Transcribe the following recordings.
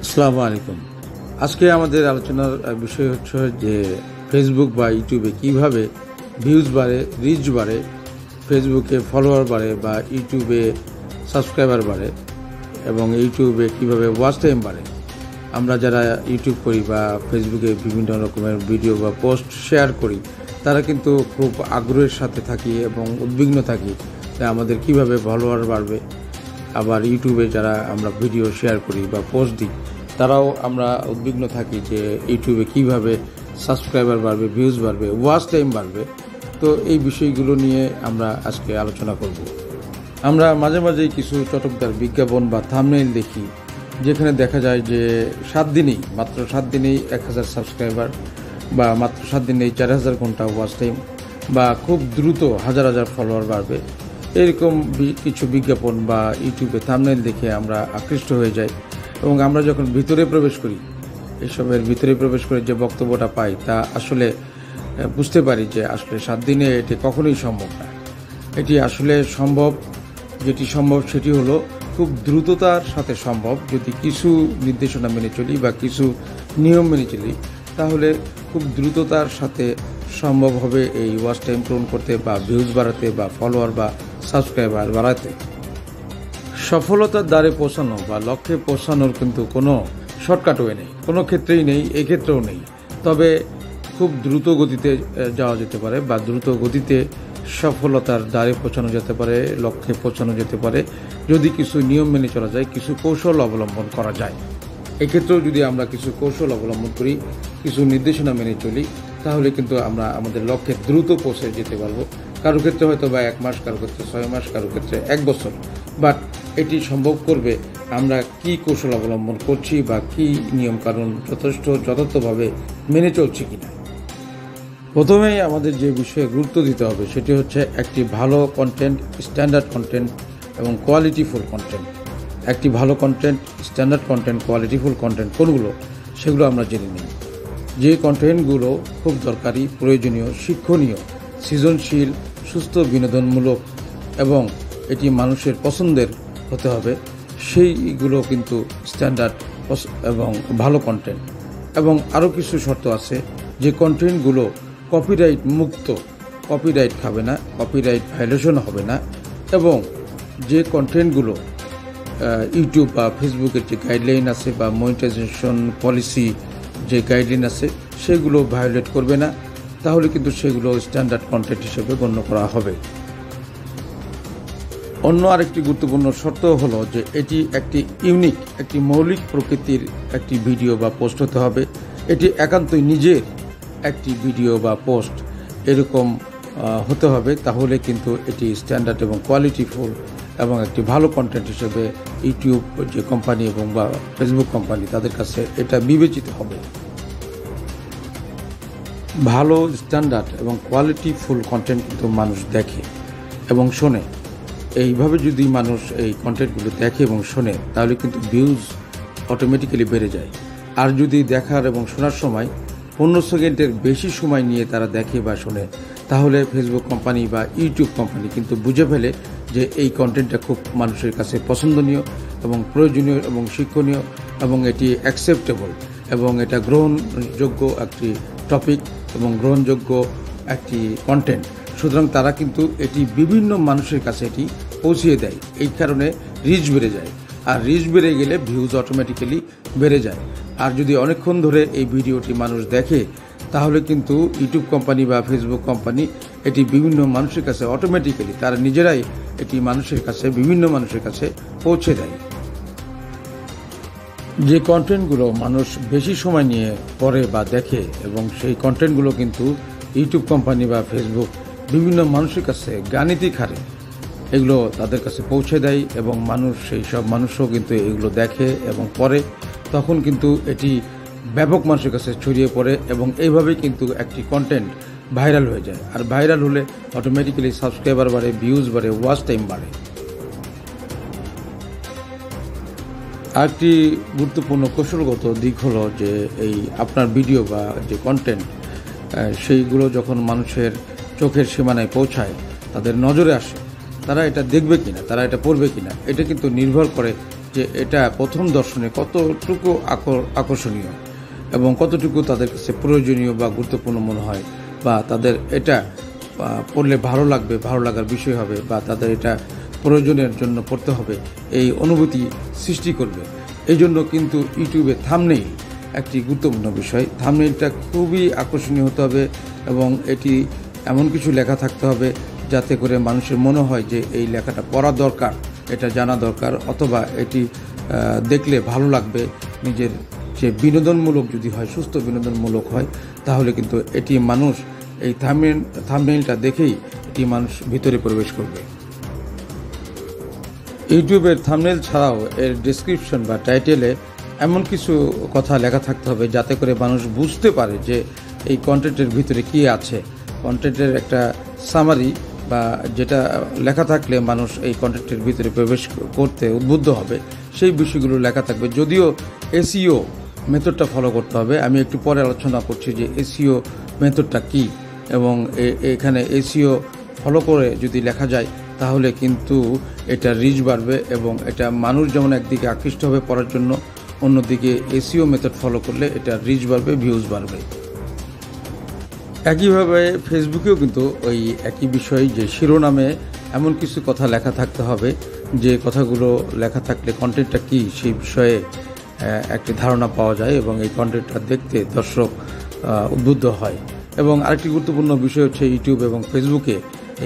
আসসালামু আলাইকুম। আজকে আমাদের আলোচনার বিষয় হচ্ছে যে ফেসবুক বা ইউটিউবে কিভাবে ভিউজ বাড়ে, রিচ বাড়ে, ফেসবুকে ফলোয়ার বাড়ে বা ইউটিউবে সাবস্ক্রাইবার বাড়ে এবং ইউটিউবে কিভাবে ওয়াচ টাইম বাড়ে। আমরা যারা ইউটিউব করি বা ফেসবুকে বিভিন্ন রকমের ভিডিও বা পোস্ট শেয়ার করি, তারা কিন্তু খুব আগ্রহের সাথে থাকি এবং উদ্বিগ্ন থাকি যে আমাদের কিভাবে ফলোয়ার বাড়বে। আবার ইউটিউবে যারা আমরা ভিডিও শেয়ার করি বা পোস্ট দিই, তারাও আমরা উদ্বিগ্ন থাকি যে ইউটিউবে কিভাবে সাবস্ক্রাইবার বাড়বে, ভিউজ বাড়বে, ওয়াচ টাইম বাড়বে। তো এই বিষয়গুলো নিয়ে আমরা আজকে আলোচনা করব। আমরা মাঝে মাঝেই কিছু চটকদার বিজ্ঞাপন বা থাম্বনেইল দেখি, যেখানে দেখা যায় যে মাত্র 7 দিনেই 1000 সাবস্ক্রাইবার বা মাত্র 7 দিনেই 4000 ঘন্টা ওয়াচ টাইম বা খুব দ্রুত হাজার হাজার ফলোয়ার বাড়বে। এরকম কিছু বিজ্ঞাপন বা ইউটিউবে থাম্বনেইল দেখে আমরা আকৃষ্ট হয়ে যাই এবং আমরা যখন ভিতরে প্রবেশ করি, এসবের ভিতরে প্রবেশ করে যে বক্তব্যটা পাই, তা আসলে বুঝতে পারি যে আসলে 7 দিনে এটি কখনোই সম্ভব না। এটি আসলে সম্ভব, যেটি সম্ভব সেটি হলো খুব দ্রুততার সাথে সম্ভব। যদি কিছু নির্দেশনা মেনে চলি বা কিছু নিয়ম মেনে চলি, তাহলে খুব দ্রুততার সাথে সম্ভব হবে এই ওয়াচ টাইম পূরণ করতে বা ভিউজ বাড়াতে বা ফলোয়ার বা সাবস্ক্রাইবার বাড়াতে। সফলতার দ্বারে পৌঁছানো বা লক্ষ্যে পৌঁছানোর কিন্তু কোনো শর্টকাট ওয়ে নেই, কোনো ক্ষেত্রেই নেই, এক্ষেত্রেও নেই। তবে খুব দ্রুত গতিতে যাওয়া যেতে পারে বা দ্রুত গতিতে সফলতার দ্বারে পৌঁছানো যেতে পারে, লক্ষ্যে পৌঁছানো যেতে পারে, যদি কিছু নিয়ম মেনে চলা যায়, কিছু কৌশল অবলম্বন করা যায়। এক্ষেত্রেও যদি আমরা কিছু কৌশল অবলম্বন করি, কিছু নির্দেশনা মেনে চলি, তাহলে কিন্তু আমরা আমাদের লক্ষ্যে দ্রুত পৌঁছে যেতে পারবো। কারো ক্ষেত্রে হয়তো বা 1 মাস, কারো ক্ষেত্রে 6 মাস, কারো ক্ষেত্রে 1 বছর। বাট এটি সম্ভব করবে আমরা কি কৌশল অবলম্বন করছি বা কি নিয়মকানুন যথার্থভাবে মেনে চলছি কিনা। প্রথমেই আমাদের যে বিষয়ে গুরুত্ব দিতে হবে সেটি হচ্ছে একটি ভালো কন্টেন্ট, স্ট্যান্ডার্ড কন্টেন্ট এবং কোয়ালিটিফুল কন্টেন্ট। একটি ভালো কন্টেন্ট, স্ট্যান্ডার্ড কন্টেন্ট, কোয়ালিটিফুল কন্টেন্ট কোনগুলো, সেগুলো আমরা জেনে নিই। যে কন্টেন্টগুলো খুব দরকারি, প্রয়োজনীয়, শিক্ষণীয়, সৃজনশীল, সুস্থ, বিনোদনমূলক এবং এটি মানুষের পছন্দের হতে হবে, সেইগুলো কিন্তু স্ট্যান্ডার্ড এবং ভালো কন্টেন্ট। এবং আরও কিছু শর্ত আছে, যে কন্টেন্টগুলো কপিরাইট মুক্ত, কপিরাইট খাবে না, কপিরাইট ভায়োলেশন হবে না, এবং যে কন্টেন্টগুলো ইউটিউব বা ফেসবুকের যে গাইডলাইন আছে বা মনিটাইজেশন পলিসি যে গাইডলাইন আছে, সেগুলো ভায়োলেট করবে না, তাহলে কিন্তু সেগুলো স্ট্যান্ডার্ড কন্টেন্ট হিসেবে গণ্য করা হবে। অন্য আরেকটি গুরুত্বপূর্ণ শর্ত হলো যে এটি একটি ইউনিক, একটি মৌলিক প্রকৃতির একটি ভিডিও বা পোস্ট হতে হবে। এটি একান্তই নিজের একটি ভিডিও বা পোস্ট এরকম হতে হবে, তাহলে কিন্তু এটি স্ট্যান্ডার্ড এবং কোয়ালিটিফুল এবং একটি ভালো কন্টেন্ট হিসেবে ইউটিউব যে কোম্পানি এবং বা ফেসবুক কোম্পানি, তাদের কাছে এটা বিবেচিত হবে। ভালো স্ট্যান্ডার্ড এবং কোয়ালিটিফুল কন্টেন্ট কিন্তু মানুষ দেখে এবং শোনে। এইভাবে যদি মানুষ এই কন্টেন্টগুলো দেখে এবং শোনে, তাহলে কিন্তু ভিউজ অটোমেটিক্যালি বেড়ে যায়। আর যদি দেখার এবং শোনার সময় 15 সেকেন্ডের বেশি সময় নিয়ে তারা দেখে বা শোনে, তাহলে ফেসবুক কোম্পানি বা ইউটিউব কোম্পানি কিন্তু বুঝে ফেলে যে এই কন্টেন্টটা খুব মানুষের কাছে পছন্দনীয় এবং প্রয়োজনীয় এবং শিক্ষণীয় এবং এটি অ্যাকসেপ্টেবল এবং এটা গ্রহণযোগ্য একটি টপিক এবং গ্রহণযোগ্য একটি কন্টেন্ট। সুতরাং তারা কিন্তু এটি বিভিন্ন মানুষের কাছে এটি পৌঁছিয়ে দেয়। এই কারণে রিচ বেড়ে যায়, আর রিচ বেড়ে গেলে ভিউজ অটোমেটিক্যালি বেড়ে যায়। আর যদি অনেকক্ষণ ধরে এই ভিডিওটি মানুষ দেখে, তাহলে কিন্তু ইউটিউব কোম্পানি বা ফেসবুক কোম্পানি এটি বিভিন্ন মানুষের কাছে অটোমেটিক্যালি তারা নিজেরাই এটি বিভিন্ন মানুষের কাছে পৌঁছে দেয়। যে কন্টেন্টগুলো মানুষ বেশি সময় নিয়ে পড়ে বা দেখে এবং সেই কন্টেন্টগুলো কিন্তু ইউটিউব কোম্পানি বা ফেসবুক বিভিন্ন মানুষের কাছে গাণিতিক হারে এগুলো তাদের কাছে পৌঁছে দেয় এবং সেই সব মানুষও কিন্তু এগুলো দেখে এবং পড়ে। তখন কিন্তু এটি ব্যাপক মানুষের কাছে ছড়িয়ে পড়ে এবং এইভাবেই কিন্তু একটি কন্টেন্ট ভাইরাল হয়ে যায়। আর ভাইরাল হলে অটোমেটিক্যালি সাবস্ক্রাইবার বাড়ে, ভিউজ বাড়ে, ওয়াচ টাইম বাড়ে। আরেকটি গুরুত্বপূর্ণ কৌশলগত দিক হলো যে এই আপনার ভিডিও বা যে কন্টেন্ট, সেইগুলো যখন মানুষের চোখের সীমানায় পৌঁছায়, তাদের নজরে আসে, তারা এটা দেখবে কিনা, তারা এটা পড়বে কিনা, এটা কিন্তু নির্ভর করে যে এটা প্রথম দর্শনে কতটুকু আকর্ষণীয় এবং কতটুকু তাদের কাছে প্রয়োজনীয় বা গুরুত্বপূর্ণ মনে হয়, বা তাদের এটা পড়লে ভালো লাগবে, ভালো লাগার বিষয় হবে, বা তাদের এটা প্রয়োজনের জন্য পড়তে হবে, এই অনুভূতি সৃষ্টি করবে। এই জন্য কিন্তু ইউটিউবে থাম্বনেইল একটি গুরুত্বপূর্ণ বিষয়। থাম্বনেইলটা খুবই আকর্ষণীয় হতে হবে এবং এটি এমন কিছু লেখা থাকতে হবে যাতে করে মানুষের মনে হয় যে এই লেখাটা পড়া দরকার, এটা জানা দরকার, অথবা এটি দেখলে ভালো লাগবে। নিজের যে বিনোদনমূলক যদি হয়, সুস্থ বিনোদনমূলক হয়, তাহলে কিন্তু এটি মানুষ এই থাম্বনেইলটা দেখেই এটি মানুষ ভিতরে প্রবেশ করবে। ইউটিউবের থাম্বনেইল ছাড়াও এর ডেসক্রিপশন বা টাইটেলে এমন কিছু কথা লেখা থাকতে হবে যাতে করে মানুষ বুঝতে পারে যে এই কন্টেন্টের ভিতরে কি আছে। কন্টেন্টের একটা সামারি বা যেটা লেখা থাকলে মানুষ এই কন্টেন্টের ভিতরে প্রবেশ করতে উদ্বুদ্ধ হবে, সেই বিষয়গুলো লেখা থাকবে। যদিও এসইও মেথডটা ফলো করতে হবে, আমি একটু পরে আলোচনা করছি যে এসইও মেথডটা কি, এবং এখানে এসইও ফলো করে যদি লেখা যায় তাহলে কিন্তু এটা রিচ বাড়বে এবং এটা মানুষ যেমন একদিকে আকৃষ্ট হবে পড়ার জন্য, অন্যদিকে এসইও মেথড ফলো করলে এটা রিচ বাড়বে, ভিউজ বাড়বে। একইভাবে ফেসবুকেও কিন্তু ওই একই বিষয়, যে শিরোনামে এমন কিছু কথা লেখা থাকতে হবে যে কথাগুলো লেখা থাকলে কন্টেন্টটা কি সেই বিষয়ে একটি ধারণা পাওয়া যায় এবং এই কন্টেন্টটা দেখতে দর্শক উদ্বুদ্ধ হয়। এবং আরেকটি গুরুত্বপূর্ণ বিষয় হচ্ছে ইউটিউব এবং ফেসবুকে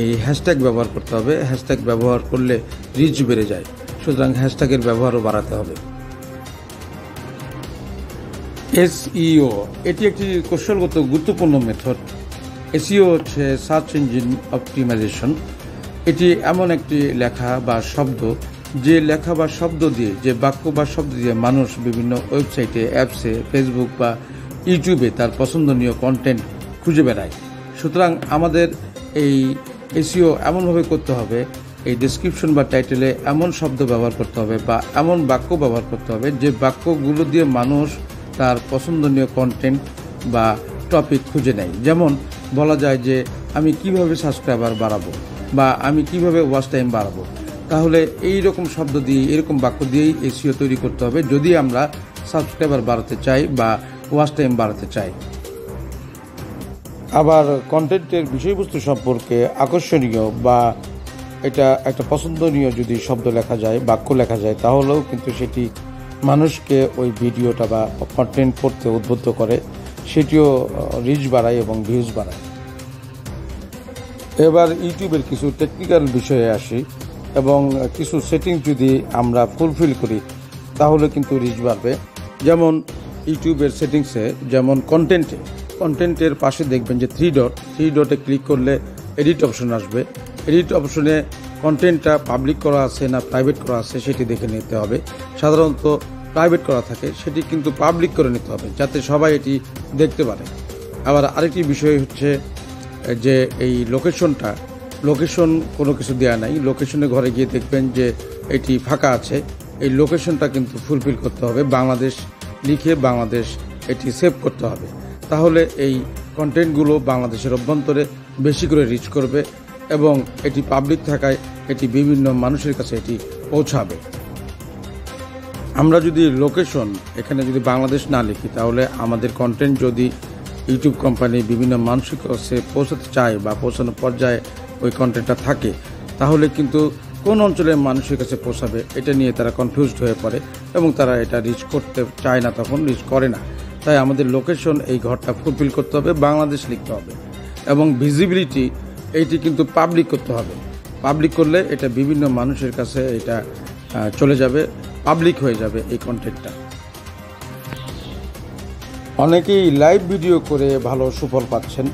এই হ্যাশট্যাগ ব্যবহার করতে হবে। হ্যাশট্যাগ ব্যবহার করলে রিচ বেড়ে যায়, সুতরাং হ্যাশট্যাগের ব্যবহারও বাড়াতে হবে। এসইও এটি একটি কৌশলগত গুরুত্বপূর্ণ মেথড। এসইও হচ্ছে সার্চ ইঞ্জিন অপটিমাইজেশন। এটি এমন একটি লেখা বা শব্দ, যে লেখা বা শব্দ দিয়ে, যে বাক্য বা শব্দ দিয়ে মানুষ বিভিন্ন ওয়েবসাইটে, অ্যাপসে, ফেসবুক বা ইউটিউবে তার পছন্দনীয় কন্টেন্ট খুঁজে বেড়ায়। সুতরাং আমাদের এই এসইও এমনভাবে করতে হবে, এই ডেসক্রিপশন বা টাইটেলে এমন শব্দ ব্যবহার করতে হবে বা এমন বাক্য ব্যবহার করতে হবে যে বাক্যগুলো দিয়ে মানুষ তার পছন্দনীয় কন্টেন্ট বা টপিক খুঁজে নেয়। যেমন বলা যায় যে আমি কিভাবে সাবস্ক্রাইবার বাড়াবো বা আমি কিভাবে ওয়াচ টাইম বাড়াবো। তাহলে এই রকম শব্দ দিয়ে, এরকম বাক্য দিয়েই এসইও তৈরি করতে হবে যদি আমরা সাবস্ক্রাইবার বাড়াতে চাই বা ওয়াচ টাইম বাড়াতে চাই। আবার কন্টেন্টের বিষয়বস্তু সম্পর্কে আকর্ষণীয় বা এটা একটা পছন্দনীয় যদি শব্দ লেখা যায়, বাক্য লেখা যায়, তাহলেও কিন্তু সেটি মানুষকে ওই ভিডিওটা বা কন্টেন্ট পড়তে উদ্বুদ্ধ করে, সেটিও রিচ বাড়ায় এবং ভিউজ বাড়ায়। এবার ইউটিউবের কিছু টেকনিক্যাল বিষয়ে আসি এবং কিছু সেটিংস যদি আমরা ফুলফিল করি তাহলে কিন্তু রিচ বাড়বে। যেমন ইউটিউবের সেটিংসে, যেমন কন্টেন্টের পাশে দেখবেন যে থ্রি ডটে ক্লিক করলে এডিট অপশন আসবে। এডিট অপশনে কন্টেন্টটা পাবলিক করা আছে না প্রাইভেট করা আছে সেটি দেখে নিতে হবে। সাধারণত প্রাইভেট করা থাকে, সেটি কিন্তু পাবলিক করে নিতে হবে যাতে সবাই এটি দেখতে পারে। আবার আরেকটি বিষয় হচ্ছে যে এই লোকেশন কোনো কিছু দেওয়া নাই, লোকেশনে ঘরে গিয়ে দেখবেন যে এটি ফাঁকা আছে। এই লোকেশনটা কিন্তু ফুলফিল করতে হবে, বাংলাদেশ লিখে বাংলাদেশ এটি সেভ করতে হবে। তাহলে এই কন্টেন্টগুলো বাংলাদেশের অভ্যন্তরে বেশি করে রিচ করবে এবং এটি পাবলিক থাকায় এটি বিভিন্ন মানুষের কাছে এটি পৌঁছাবে। আমরা যদি লোকেশন এখানে যদি বাংলাদেশ না লিখি তাহলে আমাদের কন্টেন্ট যদি ইউটিউব কোম্পানি বিভিন্ন মানুষের কাছে পৌঁছাতে চায় বা পৌঁছানোর পর্যায়ে ওই কন্টেন্টটা থাকে, তাহলে কিন্তু কোন অঞ্চলের মানুষের কাছে পৌঁছাবে এটা নিয়ে তারা কনফিউজড হয়ে পড়ে এবং তারা এটা রিচ করতে চায় না, তখন রিচ করে না। তাই আমাদের লোকেশন এই ঘরটা ফুলফিল করতে হবে, বাংলাদেশ লিখতে হবে এবং ভিজিবিলিটি এইটি কিন্তু পাবলিক করতে হবে। পাবলিক করলে এটা বিভিন্ন মানুষের কাছে এটা চলে যাবে, পাবলিক হয়ে যাবে এই কন্টেন্টটা। অনেকেই লাইভ ভিডিও করে ভালো সুফল পাচ্ছেন।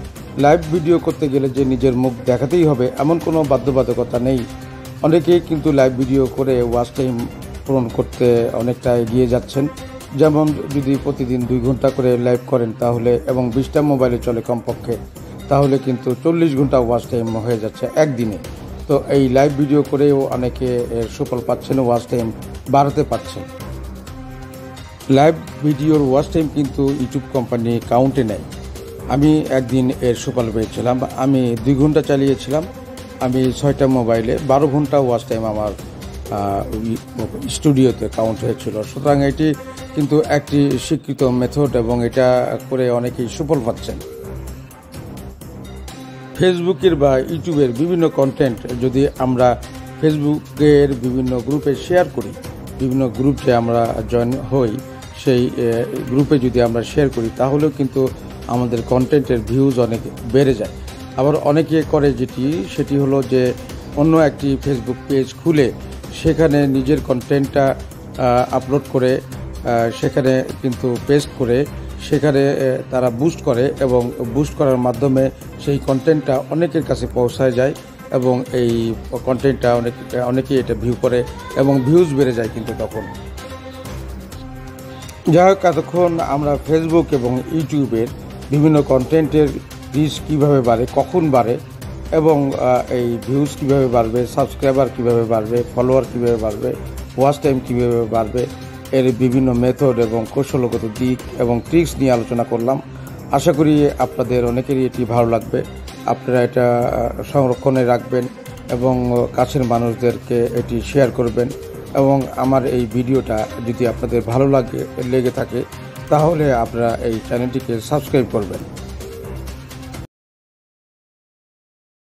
লাইভ ভিডিও করতে গেলে যে নিজের মুখ দেখাতেই হবে এমন কোনো বাধ্যবাধকতা নেই। অনেকেই কিন্তু লাইভ ভিডিও করে ওয়াচ টাইম পূরণ করতে অনেকটা এগিয়ে যাচ্ছেন। যেমন যদি প্রতিদিন 2 ঘন্টা করে লাইভ করেন তাহলে, এবং 20টা মোবাইলে চলে কমপক্ষে, তাহলে কিন্তু 40 ঘন্টা ওয়াচ টাইম হয়ে যাচ্ছে একদিনে। তো এই লাইভ ভিডিও করেও অনেকে এর সুফল পাচ্ছেন, ওয়াচ টাইম বাড়াতে পারছেন। লাইভ ভিডিওর ওয়াচ টাইম কিন্তু ইউটিউব কোম্পানি কাউন্টে নেয়। আমি একদিন এর সুফল পেয়েছিলাম। আমি 2 ঘন্টা চালিয়েছিলাম, আমি 6টা মোবাইলে 12 ঘন্টা ওয়াচ টাইম আমার স্টুডিওতে কাউন্ট হয়েছিল। সুতরাং এটি কিন্তু একটি স্বীকৃত মেথড এবং এটা করে অনেকেই সুফল পাচ্ছেন। ফেসবুকের বা ইউটিউবের বিভিন্ন কন্টেন্ট যদি আমরা ফেসবুকের বিভিন্ন গ্রুপে শেয়ার করি, বিভিন্ন গ্রুপে আমরা জয়েন হই, সেই গ্রুপে যদি আমরা শেয়ার করি তাহলেও কিন্তু আমাদের কন্টেন্টের ভিউজ অনেক বেড়ে যায়। আবার অনেকে করে সেটি হলো যে অন্য একটি ফেসবুক পেজ খুলে সেখানে নিজের কন্টেন্টটা আপলোড করে সেখানে কিন্তু পেস্ট করে সেখানে তারা বুস্ট করে এবং বুস্ট করার মাধ্যমে সেই কন্টেন্টটা অনেকের কাছে পৌঁছায় যায় এবং এই কন্টেন্টটা অনেকেই এটা ভিউ করে এবং ভিউজ বেড়ে যায় কিন্তু তখন। যাই হোক, এতক্ষণ আমরা ফেসবুক এবং ইউটিউবের বিভিন্ন কন্টেন্টের রিচ কীভাবে বাড়ে, কখন বাড়ে এবং এই ভিউজ কীভাবে বাড়বে, সাবস্ক্রাইবার কীভাবে বাড়বে, ফলোয়ার কীভাবে বাড়বে, ওয়াচ টাইম কীভাবে বাড়বে, এর বিভিন্ন মেথড এবং কৌশলগত দিক এবং ট্রিক্স নিয়ে আলোচনা করলাম। আশা করি আপনাদের অনেকেরই এটি ভালো লাগবে। আপনারা এটা সংরক্ষণে রাখবেন এবং কাছের মানুষদেরকে এটি শেয়ার করবেন এবং আমার এই ভিডিওটা যদি আপনাদের ভালো লেগে থাকে তাহলে আপনারা এই চ্যানেলটিকে সাবস্ক্রাইব করবেন।